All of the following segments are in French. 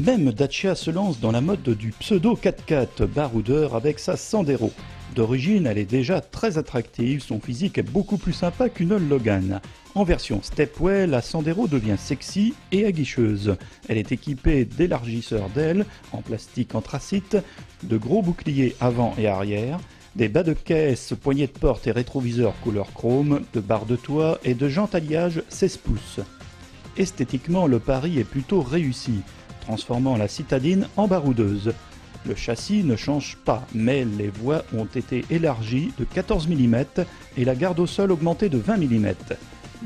Même Dacia se lance dans la mode du pseudo 4x4 baroudeur avec sa Sandero. D'origine, elle est déjà très attractive, son physique est beaucoup plus sympa qu'une Logan. En version Stepway, la Sandero devient sexy et aguicheuse. Elle est équipée d'élargisseurs d'ailes en plastique anthracite, de gros boucliers avant et arrière, des bas de caisse, poignées de porte et rétroviseurs couleur chrome, de barres de toit et de jantes alliage 16 pouces. Esthétiquement, le pari est plutôt réussi, transformant la citadine en baroudeuse. Le châssis ne change pas, mais les voies ont été élargies de 14 mm et la garde au sol augmentée de 20 mm.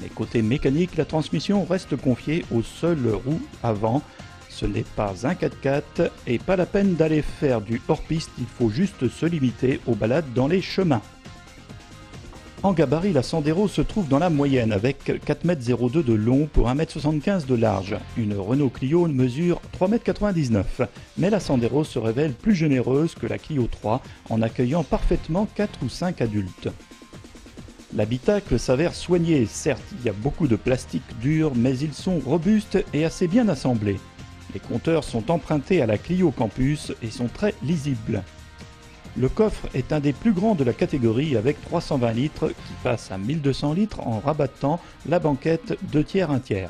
Mais côté mécanique, la transmission reste confiée aux seules roues avant. Ce n'est pas un 4x4 et pas la peine d'aller faire du hors-piste, il faut juste se limiter aux balades dans les chemins. En gabarit, la Sandero se trouve dans la moyenne avec 4,02 m de long pour 1,75 m de large. Une Renault Clio mesure 3,99 m, mais la Sandero se révèle plus généreuse que la Clio 3 en accueillant parfaitement 4 ou 5 adultes. L'habitacle s'avère soigné, certes il y a beaucoup de plastique dur, mais ils sont robustes et assez bien assemblés. Les compteurs sont empruntés à la Clio Campus et sont très lisibles. Le coffre est un des plus grands de la catégorie avec 320 litres qui passe à 1200 litres en rabattant la banquette 2/3/1/3.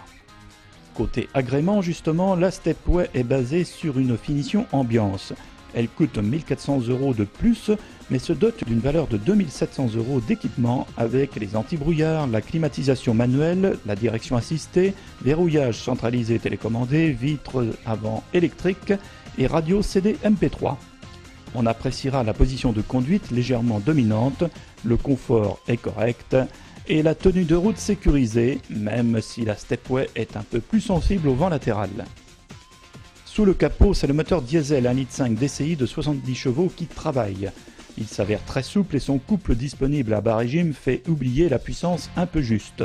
Côté agrément justement, la Stepway est basée sur une finition ambiance. Elle coûte 1400 € de plus mais se dote d'une valeur de 2700 € d'équipement avec les antibrouillards, la climatisation manuelle, la direction assistée, verrouillage centralisé télécommandé, vitres avant électriques et radio CD MP3. On appréciera la position de conduite légèrement dominante, le confort est correct et la tenue de route sécurisée, même si la Stepway est un peu plus sensible au vent latéral. Sous le capot, c'est le moteur diesel 1,5 litre DCI de 70 chevaux qui travaille. Il s'avère très souple et son couple disponible à bas régime fait oublier la puissance un peu juste.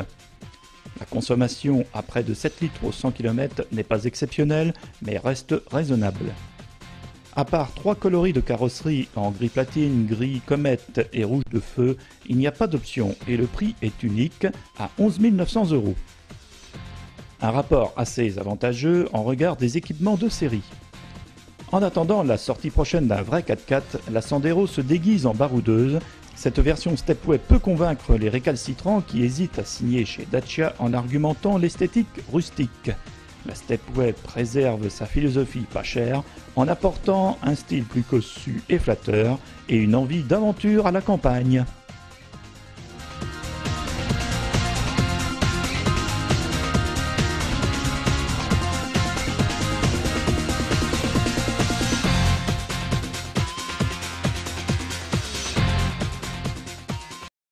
La consommation à près de 7 litres au 100 km n'est pas exceptionnelle, mais reste raisonnable. À part 3 coloris de carrosserie en gris platine, gris comète et rouge de feu, il n'y a pas d'option et le prix est unique à 11 900 €. Un rapport assez avantageux en regard des équipements de série. En attendant la sortie prochaine d'un vrai 4x4, la Sandero se déguise en baroudeuse. Cette version Stepway peut convaincre les récalcitrants qui hésitent à signer chez Dacia en argumentant l'esthétique rustique. La Stepway préserve sa philosophie pas chère en apportant un style plus cossu et flatteur et une envie d'aventure à la campagne.